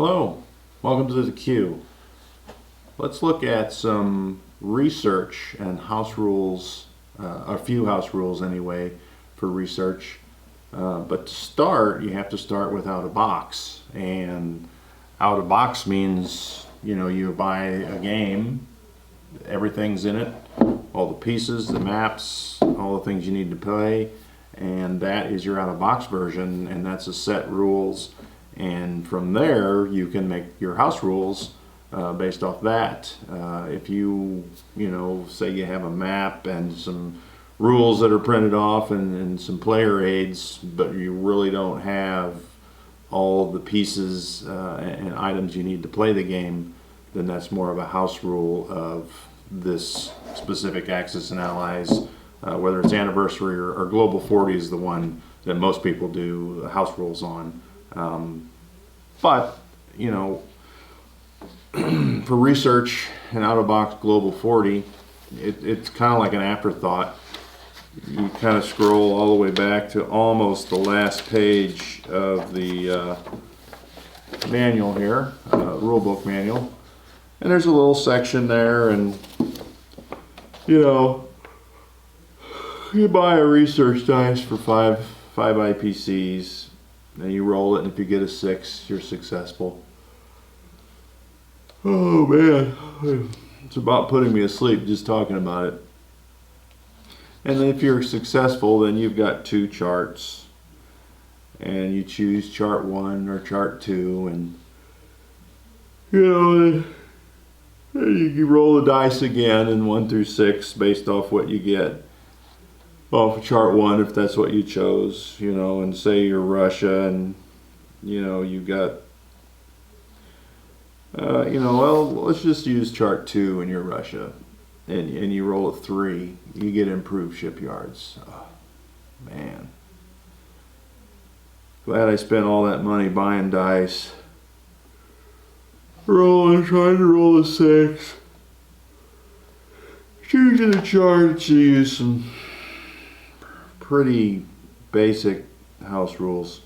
Hello, welcome to the Q. Let's look at some research and house rules, a few house rules anyway, for research. But to start, you have to start with out of box. And out of box means, you buy a game, everything's in it, all the pieces, the maps, all the things you need to play, and that is your out of box version, and that's a set rules. And from there, you can make your house rules based off that. If you, say you have a map and some rules that are printed off and some player aids, but you really don't have all the pieces and items you need to play the game, then that's more of a house rule of this specific Axis and Allies, whether it's Anniversary or Global 40 is the one that most people do the house rules on. But, for research and out-of-box Global 40, it's kind of like an afterthought. You kind of scroll all the way back to almost the last page of the manual here, rulebook manual. And there's a little section there, and, you buy a research dice for five IPCs. And you roll it, and if you get a 6, you're successful. Oh man, it's about putting me asleep just talking about it. And then if you're successful, then you've got 2 charts, and you choose chart 1 or chart 2, and you roll the dice again in 1 through 6 based off what you get off of chart 1, if that's what you chose, and say you're Russia, and you've got well, let's just use chart 2 and you're Russia, and you roll a 3, you get improved shipyards. Oh, man, glad I spent all that money buying dice, trying to roll a 6, choosing the charts to use some pretty basic house rules.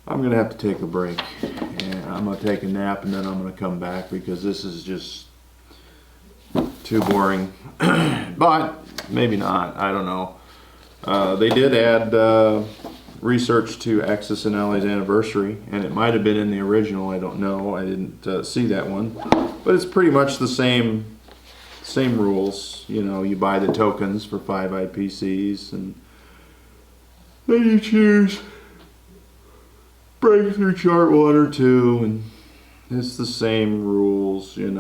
I'm going to have to take a break, and I'm going to take a nap, and then I'm going to come back because this is just too boring. But maybe not, I don't know. They did add research to Axis and Allies Anniversary, and it might have been in the original, I don't know, I didn't see that one, but it's pretty much the same rules. You buy the tokens for 5 IPCs, and then you choose breakthrough chart 1 or 2, and it's the same rules, and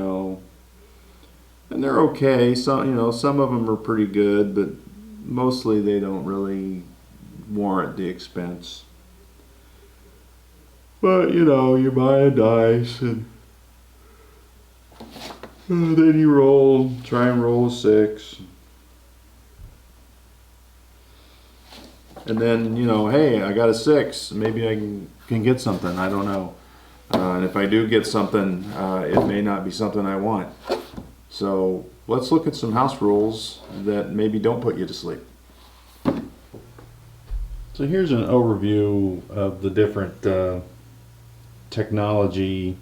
they're okay. Some of them are pretty good, but mostly they don't really warrant the expense. But you buy a dice, and then you try and roll a 6. And then, hey, I got a 6. Maybe I can get something. I don't know. And if I do get something, it may not be something I want. So let's look at some house rules that maybe don't put you to sleep. So here's an overview of the different technology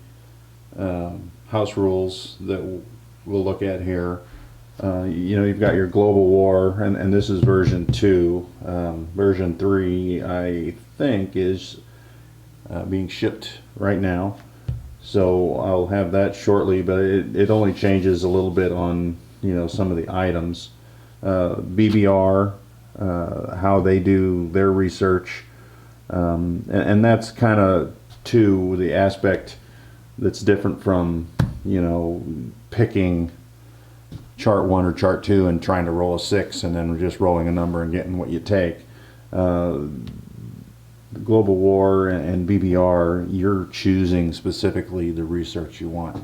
house rules that we'll look at here. You've got your global war, and this is version 2. Version 3, I think, is being shipped right now. So I'll have that shortly, but it only changes a little bit on, some of the items. BBR, how they do their research, and that's kind of to the aspect that's different from, picking chart 1 or chart 2 and trying to roll a 6 and then just rolling a number and getting what you take. Global War and BBR, you're choosing specifically the research you want,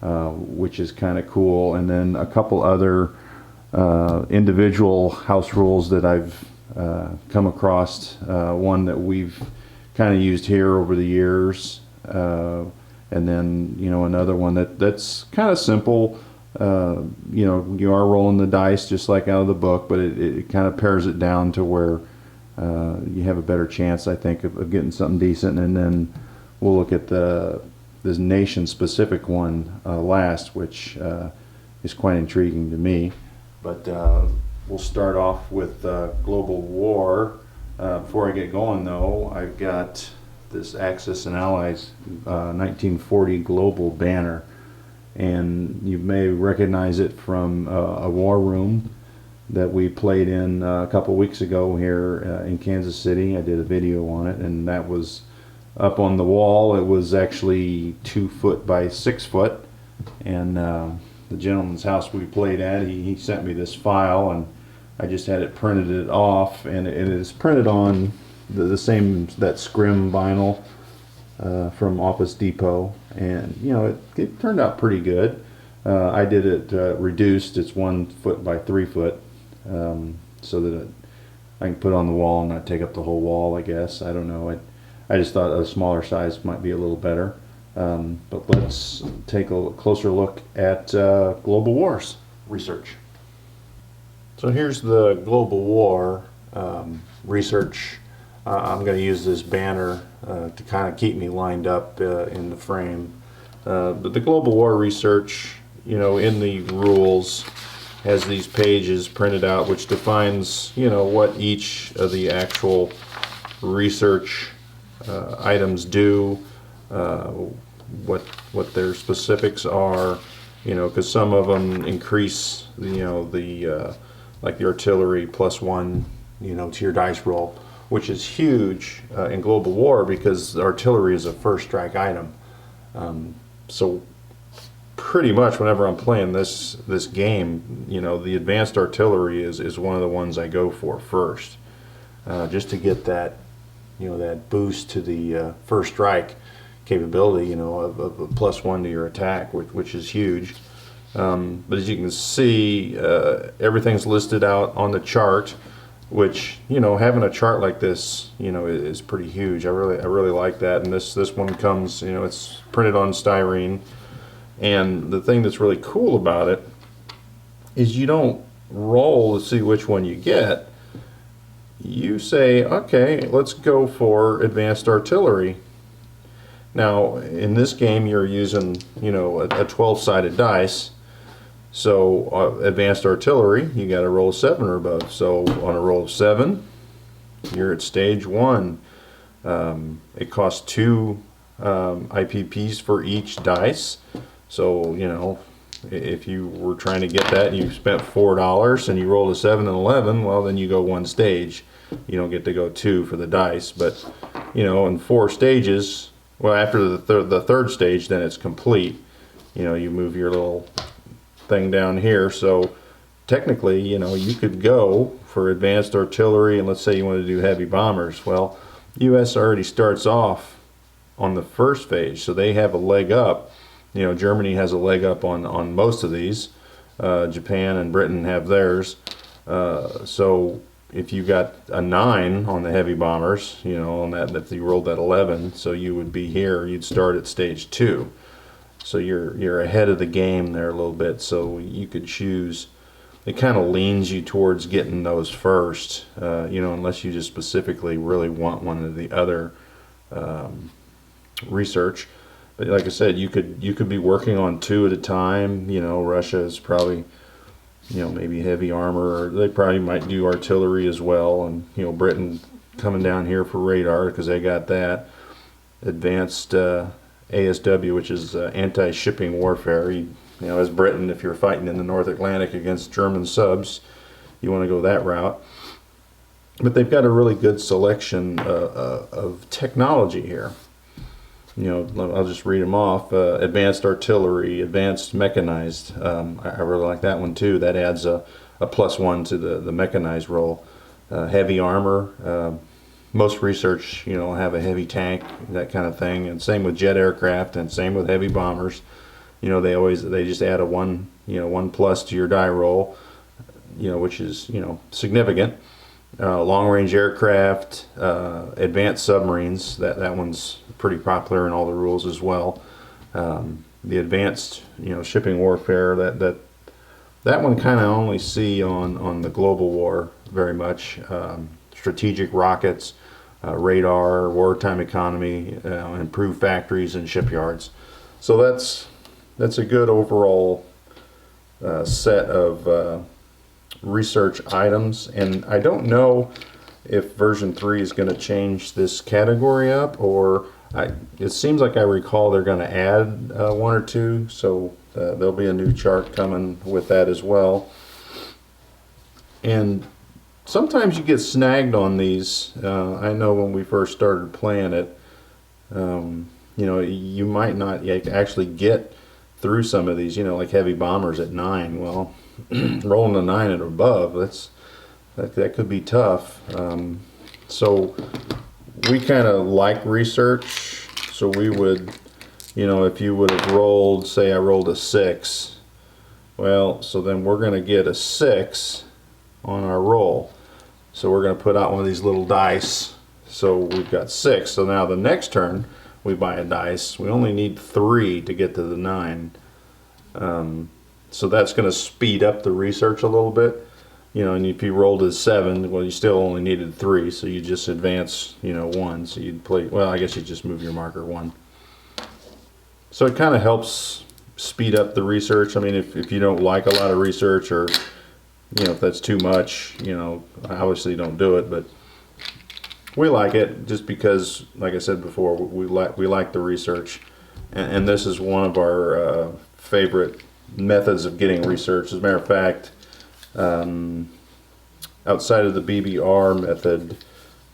which is kind of cool. And then a couple other individual house rules that I've come across. One that we've kind of used here over the years, and then another one that's kind of simple. You are rolling the dice just like out of the book, but it kind of pares it down to where you have a better chance, I think, of getting something decent. And then we'll look at this nation-specific one last, which is quite intriguing to me. But we'll start off with global war. Before I get going, though, I've got this Axis and Allies 1940 global banner, and you may recognize it from a war room that we played in a couple weeks ago here in Kansas City. I did a video on it, and that was up on the wall. It was actually 2 foot by 6 foot, and the gentleman's house we played at, he sent me this file, and I just had it printed off, and it is printed on the same, that scrim vinyl from Office Depot, and you know, it turned out pretty good. I did it reduced. It's 1 foot by 3 foot, so that I can put it on the wall and not take up the whole wall, I guess. I don't know. I just thought a smaller size might be a little better. But let's take a closer look at global wars research. So here's the global war research. I'm going to use this banner to kind of keep me lined up in the frame. But the global war research, you know, in the rules has these pages printed out which defines, you know, what each of the actual research items do, what their specifics are, you know, because some of them increase, you know, the like the artillery +1, you know, to your dice roll, which is huge in global war because artillery is a first strike item. So pretty much whenever I'm playing this game, you know, the advanced artillery is one of the ones I go for first, just to get that, you know, that boost to the first strike capability, you know, of a +1 to your attack, which is huge. But as you can see, everything's listed out on the chart, which, you know, having a chart like this, you know, is pretty huge. I really like that. And this one comes, you know, it's printed on styrene. And the thing that's really cool about it is you don't roll to see which one you get. You say, okay, let's go for advanced artillery. Now, in this game, you're using, you know, a 12-sided dice. So advanced artillery, you got to roll 7 or above. So on a roll of 7, you're at stage 1. It costs 2 IPPs for each dice. So, you know, if you were trying to get that and you spent $4 and you rolled a 7 and 11, well, then you go 1 stage. You don't get to go 2 for the dice. But, you know, in 4 stages, well, after the third stage, then it's complete. You know, you move your little thing down here. So technically, you know, you could go for advanced artillery, and let's say you want to do heavy bombers. Well, U.S. already starts off on the first phase, so they have a leg up. You know, Germany has a leg up on most of these. Japan and Britain have theirs. So if you got a 9 on the heavy bombers, you know, on that, if you rolled that 11, so you would be here, you'd start at stage 2. So you're ahead of the game there a little bit, so you could choose. It kind of leans you towards getting those first, you know, unless you just specifically really want one or the other research. But like I said, you could be working on 2 at a time. You know, Russia is probably, you know, maybe heavy armor, or they probably might do artillery as well. And, you know, Britain coming down here for radar because they got that. Advanced ASW, which is anti-shipping warfare. You know, as Britain, if you're fighting in the North Atlantic against German subs, you want to go that route. But they've got a really good selection of technology here. You know, I'll just read them off. Advanced artillery, advanced mechanized. I really like that one too. That adds a +1 to the mechanized roll. Heavy armor. Most research, you know, have a heavy tank, that kind of thing. And same with jet aircraft, and same with heavy bombers. You know, they just add a 1, you know, 1+ to your die roll. You know, which is, you know, significant. Long-range aircraft, advanced submarines. That one's pretty popular in all the rules as well. The advanced, you know, shipping warfare. That one kind of only see on the global war very much. strategic rockets, radar, wartime economy, improved factories and shipyards. So that's a good overall set of research items. And I don't know if version 3 is going to change this category up, or it seems like I recall they're going to add one or two, so there'll be a new chart coming with that as well. And sometimes you get snagged on these. I know when we first started playing it, you might not actually get through some of these, like heavy bombers at 9. Well, rolling a 9 and above, that could be tough. So we kind of like research, so we would, if you would have rolled, say I rolled a 6, well, so then we're going to get a 6 on our roll. So we're going to put out one of these little dice. So we've got 6. So now the next turn we buy a dice. We only need 3 to get to the 9. So that's going to speed up the research a little bit. And if you rolled a 7, well, you still only needed 3, so you just advance, 1. So you'd play, well, I guess you just move your marker 1. So it kind of helps speed up the research. I mean, if you don't like a lot of research, or, if that's too much, obviously don't do it, but we like it just because, like I said before, we like the research. And this is one of our favorite methods of getting research. As a matter of fact, outside of the BBR method,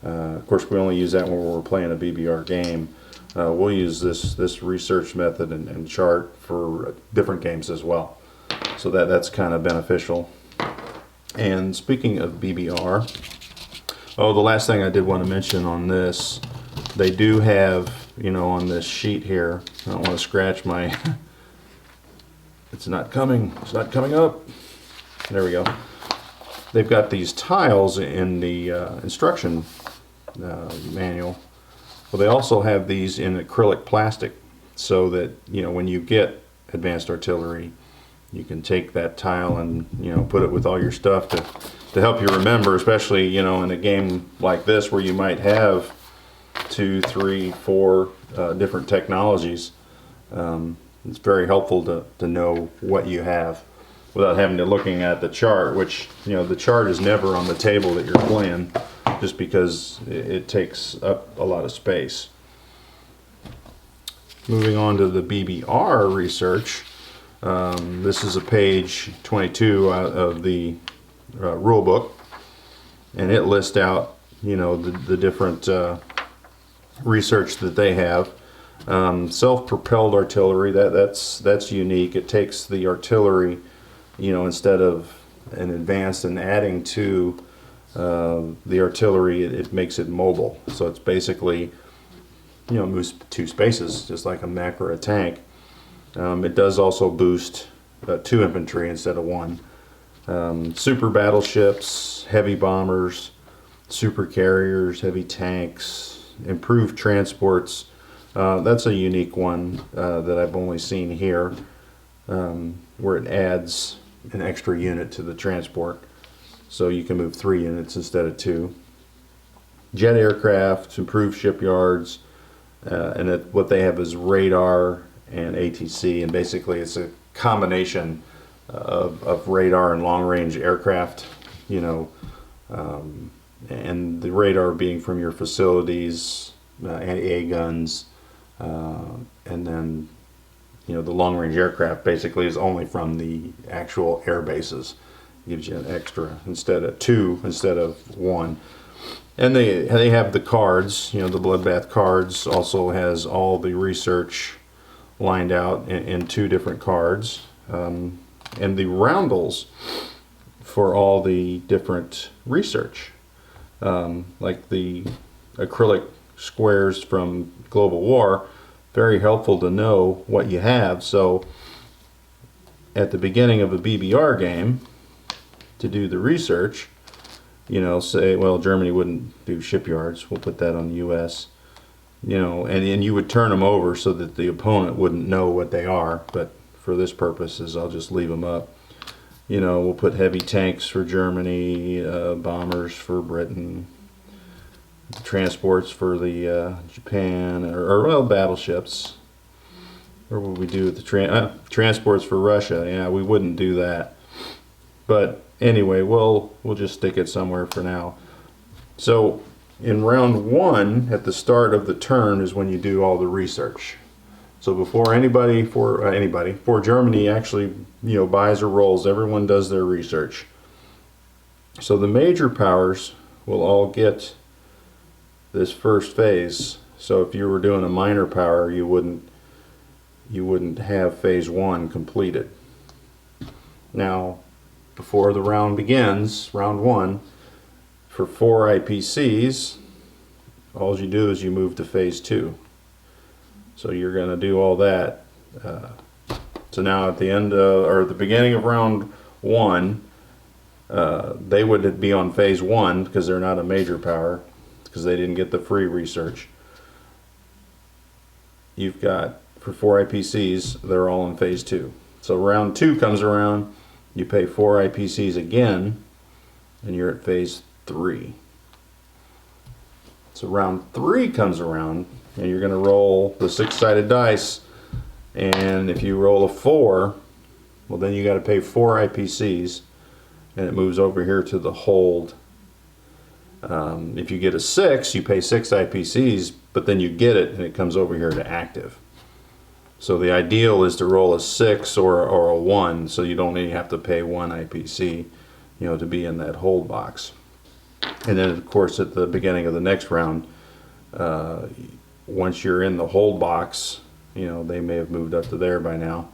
of course we only use that when we're playing a BBR game. We'll use this research method and chart for different games as well. So that's kind of beneficial. And speaking of BBR, the last thing I did want to mention on this, they do have, on this sheet here, I don't want to scratch my, it's not coming up. There we go. They've got these tiles in the instruction manual. Well, they also have these in acrylic plastic, so that when you get advanced artillery, you can take that tile and put it with all your stuff to help you remember, especially in a game like this where you might have 2, 3, 4 different technologies. It's very helpful to know what you have without having to looking at the chart, which the chart is never on the table that you're playing, just because it takes up a lot of space. Moving on to the BBR research, this is a page 22 out of the rule book, and it lists out the different research that they have. Self-propelled artillery, that's unique. It takes the artillery, instead of an advanced and adding to the artillery, it makes it mobile. So it's basically, moves 2 spaces, just like a mech or a tank. It does also boost 2 infantry instead of 1. Super battleships, heavy bombers, super carriers, heavy tanks, improved transports. That's a unique one that I've only seen here, where it adds an extra unit to the transport, so you can move 3 units instead of 2. Jet aircraft, improved shipyards, and what they have is radar and ATC, and basically it's a combination of radar and long-range aircraft, and the radar being from your facilities, anti-A guns, and then the long-range aircraft basically is only from the actual air bases. Gives you an extra instead of 2 instead of 1. And they have the cards, the Bloodbath cards also has all the research lined out in 2 different cards, and the roundels for all the different research, like the acrylic squares from Global War. Very helpful to know what you have. So at the beginning of a BBR game, to do the research, say, well, Germany wouldn't do shipyards, we'll put that on the US, and you would turn them over so that the opponent wouldn't know what they are, but for this purposes I'll just leave them up. We'll put heavy tanks for Germany, bombers for Britain, the transports for the Japan, or well, battleships. Or would we do with the transports for Russia? Yeah, we wouldn't do that. But anyway, we'll just stick it somewhere for now. So in round one, at the start of the turn, is when you do all the research. So before before Germany actually buys or rolls, everyone does their research. So the major powers will all get this first phase. So if you were doing a minor power, you wouldn't have phase one completed. Now, before the round begins, round one, for 4 IPCs, all you do is you move to phase two. So you're going to do all that. So now at the end or at the beginning of round one, they would be on phase one because they're not a major power because they didn't get the free research. You've got, for 4 IPCs, they're all in phase two. So round two comes around, you pay 4 IPCs again, and you're at phase three. So round three comes around, and you're going to roll the 6-sided dice, and if you roll a 4, well, then you got to pay 4 IPCs, and it moves over here to the hold. If you get a 6, you pay 6 IPCs, but then you get it, and it comes over here to active. So the ideal is to roll a 6 or a 1, so you don't even have to pay 1 IPC, to be in that hold box. And then, of course, at the beginning of the next round, once you're in the hold box, they may have moved up to there by now.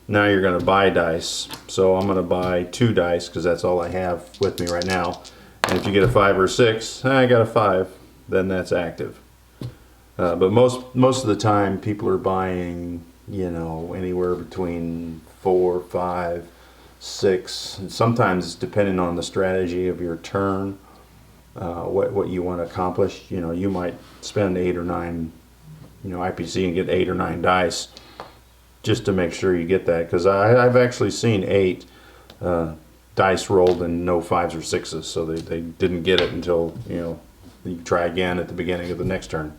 Now you're going to buy dice. So I'm going to buy 2 dice because that's all I have with me right now. And if you get a 5 or 6, I got a 5, then that's active. But most of the time, people are buying, anywhere between 4, 5, 6, and sometimes depending on the strategy of your turn, what you want to accomplish. You might spend 8 or 9, IPC and get 8 or 9 dice just to make sure you get that. Because I've actually seen 8 dice rolled and no 5s or 6s, so they didn't get it until you try again at the beginning of the next turn.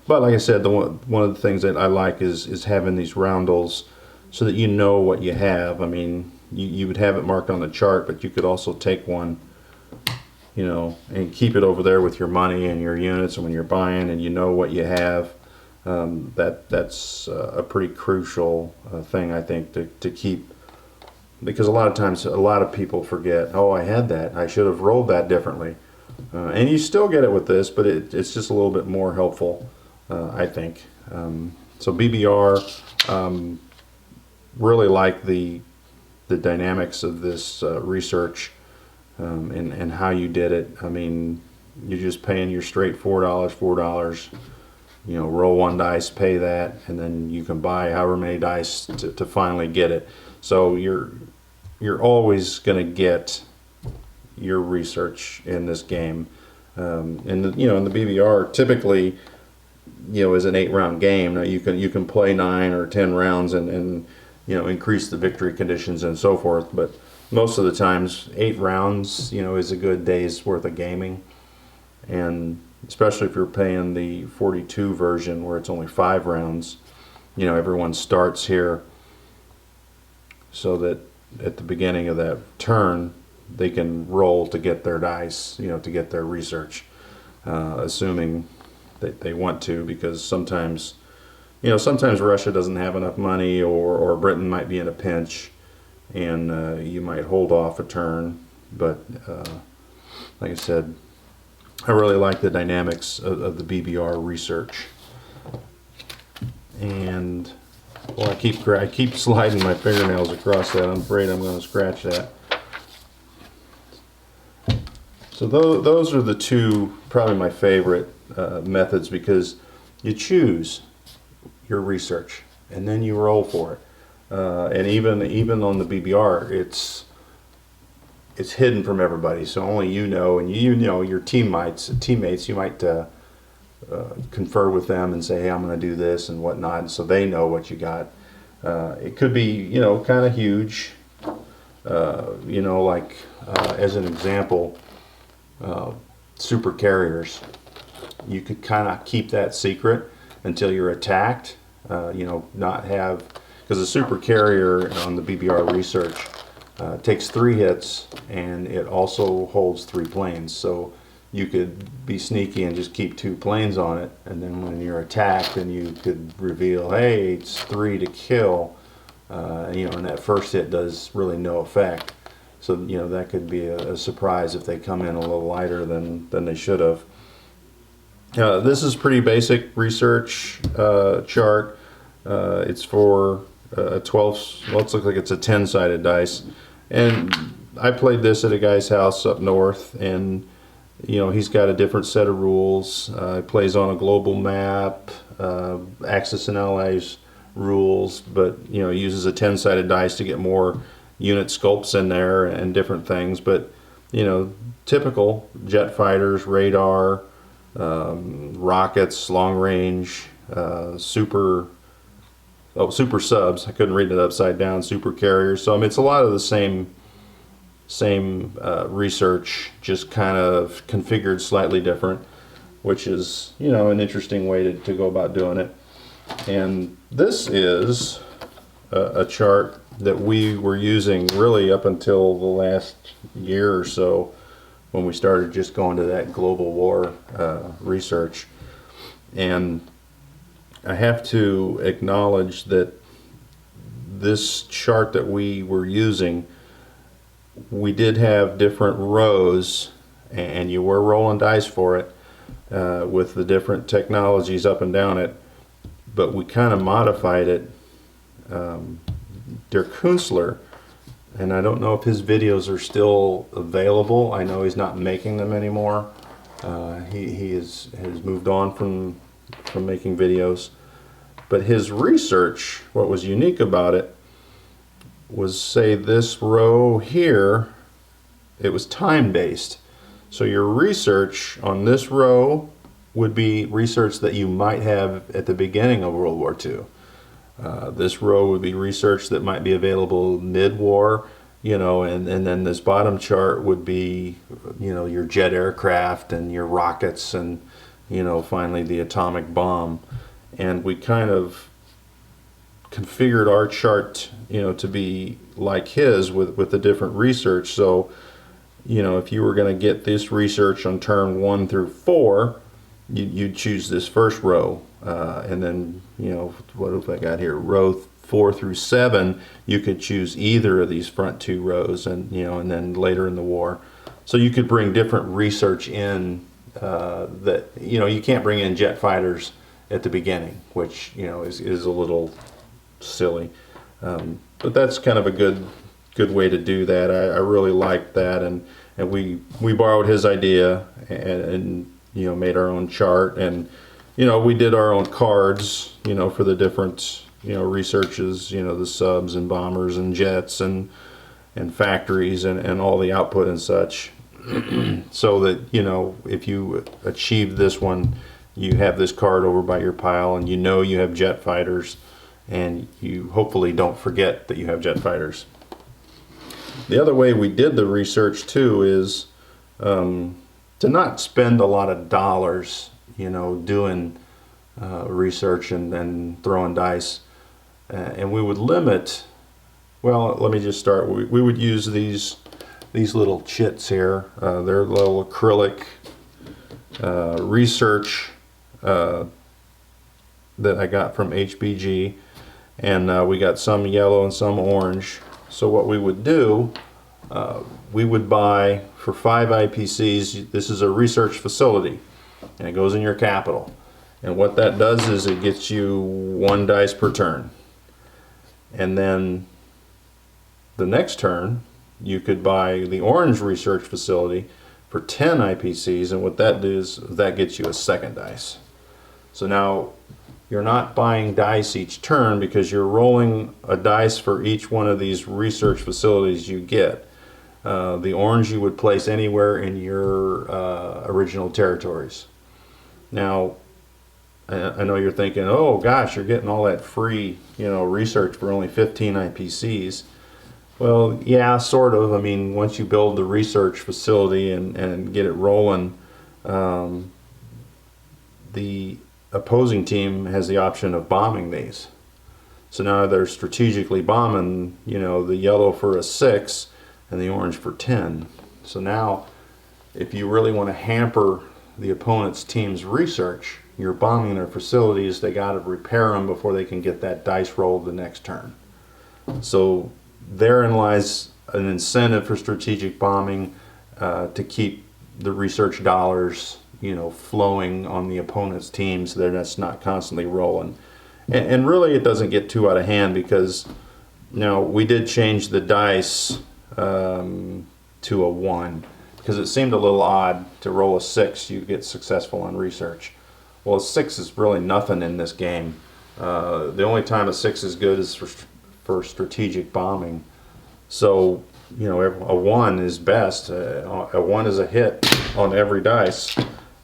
But like I said, one of the things that I like is having these roundels so that you know what you have. I mean, you would have it marked on the chart, but you could also take one, and keep it over there with your money and your units, and when you're buying and you know what you have, that's a pretty crucial thing, I think, to keep. Because a lot of times, a lot of people forget, oh, I had that. I should have rolled that differently. And you still get it with this, but it's just a little bit more helpful, I think. So BBR, really like the dynamics of this research and how you did it. I mean, you're just paying your straight $4, roll 1 dice, pay that, and then you can buy however many dice to finally get it. So you're always going to get your research in this game. And in the BBR, typically, is an 8-round game. Now you can play 9 or 10 rounds and increase the victory conditions and so forth. But most of the times, 8 rounds, is a good day's worth of gaming. And especially if you're playing the 42 version where it's only 5 rounds, everyone starts here so that at the beginning of that turn, they can roll to get their dice, to get their research, assuming that they want to, because sometimes Russia doesn't have enough money, or Britain might be in a pinch, and you might hold off a turn. But like I said, I really like the dynamics of the BBR research. And well, I keep sliding my fingernails across that. I'm afraid I'm going to scratch that. So those are the 2 probably my favorite methods, because you choose your research and then you roll for it. And even on the BBR, it's hidden from everybody, so only and your teammates. You might confer with them and say, hey, I'm going to do this and whatnot, so they know what you got. It could be kind of huge. Like as an example, super carriers. You could kind of keep that secret until you're attacked. You know, not have, because a super carrier on the BBR research takes 3 hits, and it also holds 3 planes. So you could be sneaky and just keep 2 planes on it, and then when you're attacked, then you could reveal, hey, it's 3 to kill. You know, and that first hit does really no effect. So, you know, that could be a surprise if they come in a little lighter than they should have. This is pretty basic research chart. It's for a 12, well, it looks like it's a 10-sided dice. And I played this at a guy's house up north, and you know, he's got a different set of rules. He plays on a global map, Axis and Allies rules, but you know, he uses a 10-sided dice to get more unit sculpts in there and different things. But you know, typical jet fighters, radar, rockets, long range, super subs. I couldn't read it upside down. Super carriers. So I mean, it's a lot of the same research, just kind of configured slightly different, which is, you know, an interesting way to go about doing it. And this is a chart that we were using really up until the last year or so, when we started just going to that global war research. And I have to acknowledge that this chart that we were using, we did have different rows, and you were rolling dice for it with the different technologies up and down it, but we kind of modified it. Der Kunstler, and I don't know if his videos are still available. I know he's not making them anymore. He has moved on from making videos, but his research, what was unique about it was, say, this row here, it was time-based. So your research on this row would be research that you might have at the beginning of World War II. This row would be research that might be available mid-war, you know, and then this bottom chart would be, you know, your jet aircraft and your rockets and, you know, finally the atomic bomb. And we kind of configured our chart, you know, to be like his with the different research. So, you know, if you were going to get this research on turn 1 through 4, you'd choose this first row, and then, you know, what have I got here? Row 4 through 7, you could choose either of these front 2 rows, and you know, and then later in the war. So you could bring different research in that, you know, you can't bring in jet fighters at the beginning, which, you know, is a little silly, but that's kind of a good way to do that. I really liked that, and we borrowed his idea and you know, made our own chart, and you know, we did our own cards, you know, for the different, you know, researches, you know, the subs and bombers and jets and factories and all the output and such, so that, you know, if you achieve this one, you have this card over by your pile, and you know you have jet fighters, and you hopefully don't forget that you have jet fighters. The other way we did the research too is to not spend a lot of dollars, you know, doing research and throwing dice, and we would limit. Well, let me just start. We would use these little chits here. They're little acrylic research that I got from HBG, and we got some yellow and some orange. So what we would do, we would buy for 5 IPCs. This is a research facility, and it goes in your capital. And what that does is it gets you 1 dice per turn. And then the next turn, you could buy the orange research facility for 10 IPCs, and what that does is that gets you a 2nd dice. So now you're not buying dice each turn, because you're rolling a dice for each one of these research facilities you get. The orange you would place anywhere in your original territories. Now, I know you're thinking, oh gosh, you're getting all that free, you know, research for only 15 IPCs. Well, yeah, sort of. I mean, once you build the research facility and get it rolling, the opposing team has the option of bombing these. So now they're strategically bombing, the yellow for a 6 and the orange for 10. So now, if you really want to hamper the opponent's team's research, you're bombing their facilities. They got to repair them before they can get that dice rolled the next turn. So therein lies an incentive for strategic bombing, to keep the research dollars, flowing on the opponent's teams. That's not constantly rolling. And really, it doesn't get too out of hand, because now we did change the dice to a 1, because it seemed a little odd to roll a 6, you get successful on research. Well, a 6 is really nothing in this game. The only time a 6 is good is for strategic bombing. So, a 1 is best. A 1 is a hit on every dice.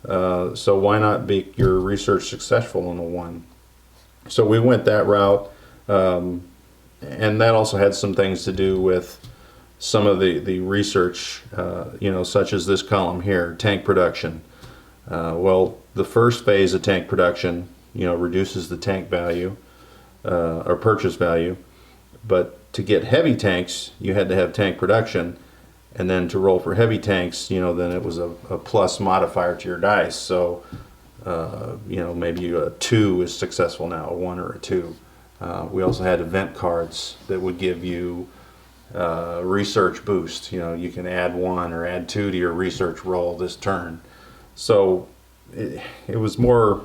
So why not make your research successful on a 1? So we went that route, and that also had some things to do with some of the research, such as this column here, tank production. Well, the first phase of tank production, reduces the tank value, or purchase value. But to get heavy tanks, you had to have tank production. And then to roll for heavy tanks, then it was a plus modifier to your dice. So, maybe a 2 is successful now, a 1 or a 2. We also had event cards that would give you research boost. You can add 1 or add 2 to your research roll this turn. So it was more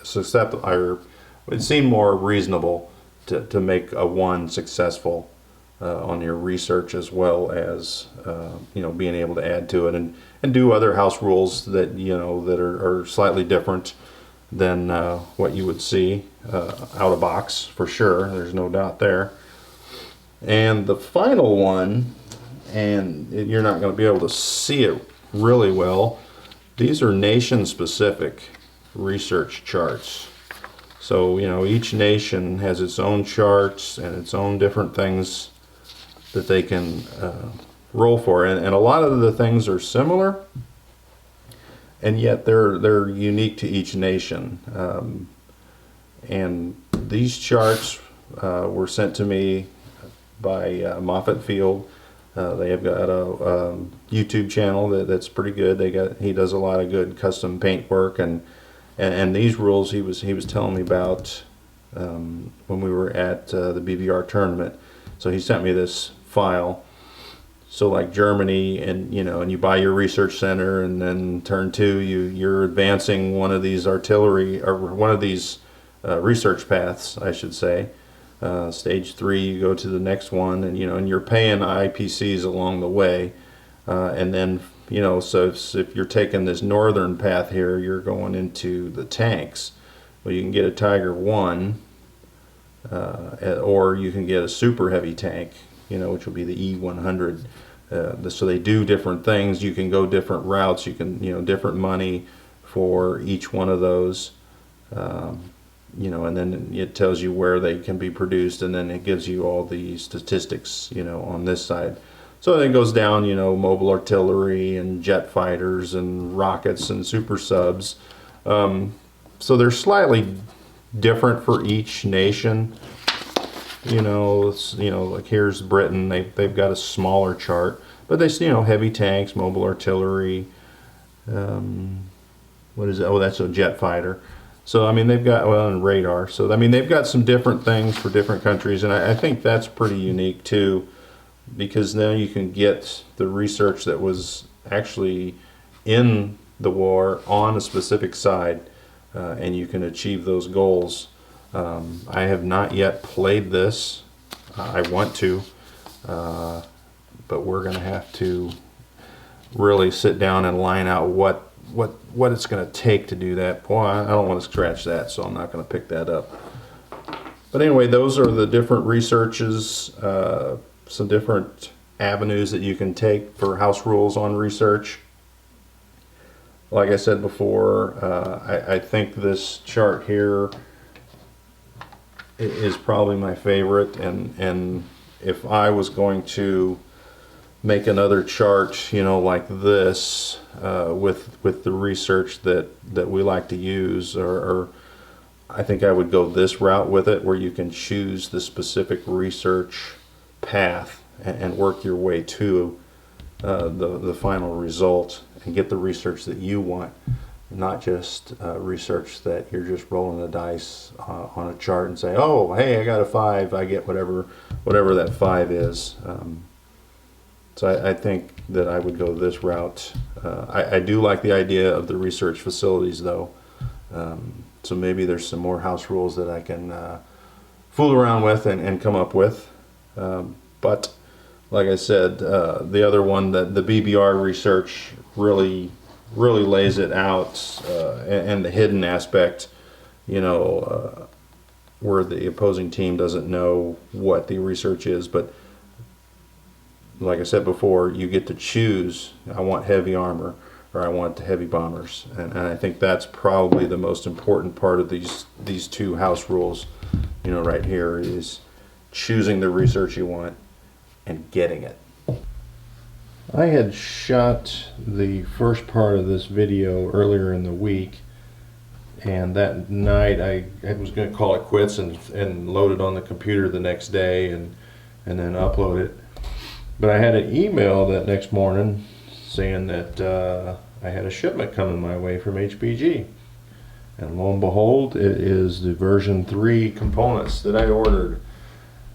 susceptible, or it seemed more reasonable to make a 1 successful on your research, as well as being able to add to it and do other house rules that that are slightly different than what you would see out of box, for sure. There's no doubt there. And the final one, and you're not going to be able to see it really well, these are nation specific research charts. So each nation has its own charts and its own different things that they can roll for, and a lot of the things are similar, and yet they're unique to each nation. And these charts were sent to me by Moffett Field. They have got a YouTube channel that's pretty good. He does a lot of good custom paint work, and these rules he was telling me about when we were at the BBR tournament. So he sent me this file. So like Germany, and you buy your research center, and then turn 2 you're advancing one of these artillery, or one of these research paths, I should say. Stage 3, you go to the next one, and and you're paying IPCs along the way, and then so if you're taking this northern path here, you're going into the tanks. Well, you can get a Tiger 1, or you can get a super heavy tank, which will be the E100. So they do different things. You can go different routes. You can, different money for each one of those. And then it tells you where they can be produced, and then it gives you all the statistics, on this side. So then it goes down, mobile artillery and jet fighters and rockets and super subs. So they're slightly different for each nation. Like here's Britain. They've got a smaller chart, but they, heavy tanks, mobile artillery. What is it? Oh, that's a jet fighter. So they've got, and radar. So they've got some different things for different countries, and I think that's pretty unique too, because now you can get the research that was actually in the war on a specific side, and you can achieve those goals. I have not yet played this. I want to, but we're going to have to really sit down and line out what it's going to take to do that. Boy, I don't want to scratch that, so I'm not going to pick that up. But anyway, those are the different researches, some different avenues that you can take for house rules on research. Like I said before, I think this chart here is probably my favorite, and if I was going to make another chart, like this, with the research that we like to use, or I think I would go this route with it, where you can choose the specific research path and work your way to the final result and get the research that you want, not just research that you're just rolling the dice on a chart and say, oh, hey, I got a 5, I get whatever that 5 is. So I think that I would go this route. I do like the idea of the research facilities, though. So maybe there's some more house rules that I can fool around with and come up with. But like I said, the other one, the BBR research really lays it out, and the hidden aspect, where the opposing team doesn't know what the research is. But like I said before, you get to choose, I want heavy armor, or I want heavy bombers, and I think that's probably the most important part of these two house rules, right here, is choosing the research you want and getting it. I had shot the first part of this video earlier in the week, and that night I was going to call it quits and load it on the computer the next day and then upload it. But I had an email that next morning saying that I had a shipment coming my way from HPG, and lo and behold, it is the version 3 components that I ordered.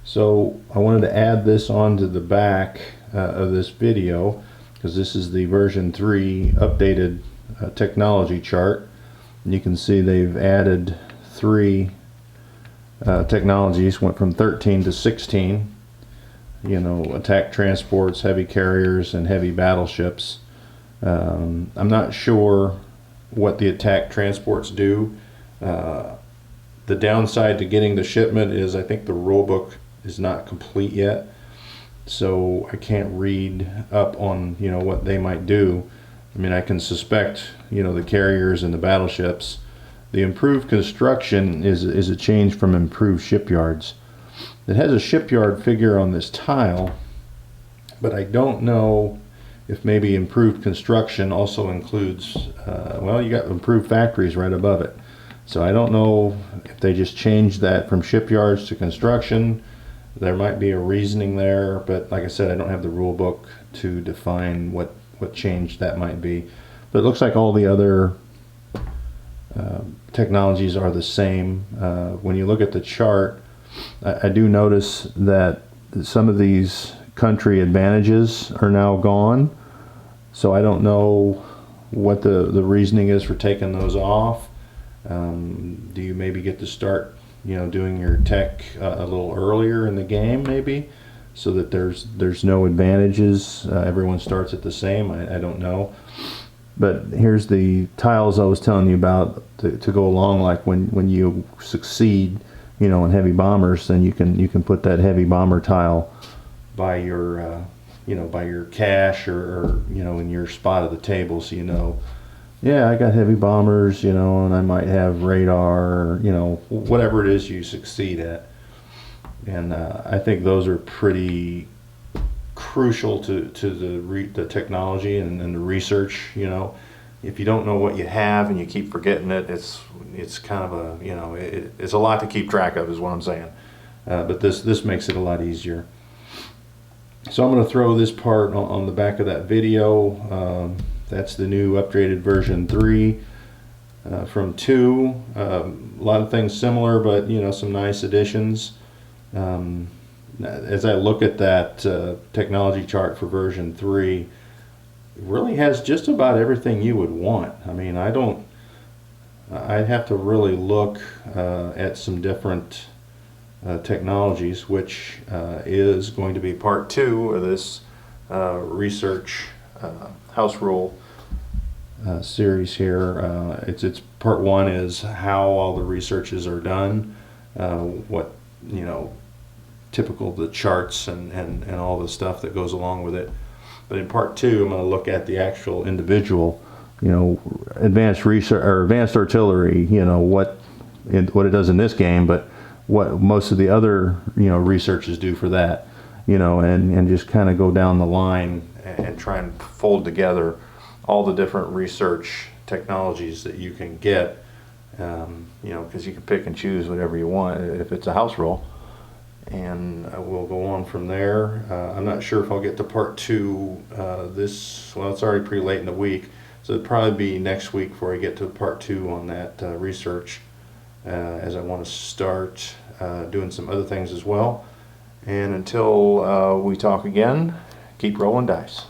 So I wanted to add this onto the back of this video, because this is the version 3 updated technology chart, and you can see they've added 3 technologies, went from 13 to 16. Attack transports, heavy carriers, and heavy battleships. I'm not sure what the attack transports do. The downside to getting the shipment is I think the rulebook is not complete yet, so I can't read up on what they might do. I mean, I can suspect the carriers and the battleships. The improved construction is a change from improved shipyards. It has a shipyard figure on this tile, but I don't know if maybe improved construction also includes, well, you got improved factories right above it. So I don't know if they just changed that from shipyards to construction. There might be a reasoning there, but like I said, I don't have the rule book to define what change that might be. But it looks like all the other technologies are the same. When you look at the chart, I do notice that some of these country advantages are now gone, so I don't know what the reasoning is for taking those off. Do you maybe get to start doing your tech a little earlier in the game, maybe, so that there's no advantages, everyone starts at the same? I don't know. But here's the tiles I was telling you about to go along, like when you succeed in heavy bombers, then you can put that heavy bomber tile by your by your cache or in your spot of the table, so yeah, I got heavy bombers, and I might have radar, or whatever it is you succeed at. And I think those are pretty crucial to the technology and the research. If you don't know what you have and you keep forgetting it, it's kind of a it's a lot to keep track of, is what I'm saying. But this makes it a lot easier. So I'm going to throw this part on the back of that video. That's the new upgraded version 3 from 2. A lot of things similar, but some nice additions. As I look at that technology chart for version 3, it really has just about everything you would want. I mean, I'd have to really look at some different technologies, which is going to be part 2 of this research house rule series here. It's part 1 is how all the researches are done, what typical the charts and all the stuff that goes along with it. But in part 2, I'm going to look at the actual individual, advanced research or advanced artillery, what it does in this game, but what most of the other researches do for that. and just kind of go down the line and try and fold together all the different research technologies that you can get, because you can pick and choose whatever you want if it's a house rule. And we'll go on from there. I'm not sure if I'll get to part 2 it's already pretty late in the week, so it'll probably be next week before I get to part 2 on that research, as I want to start doing some other things as well. And until we talk again, keep rolling dice.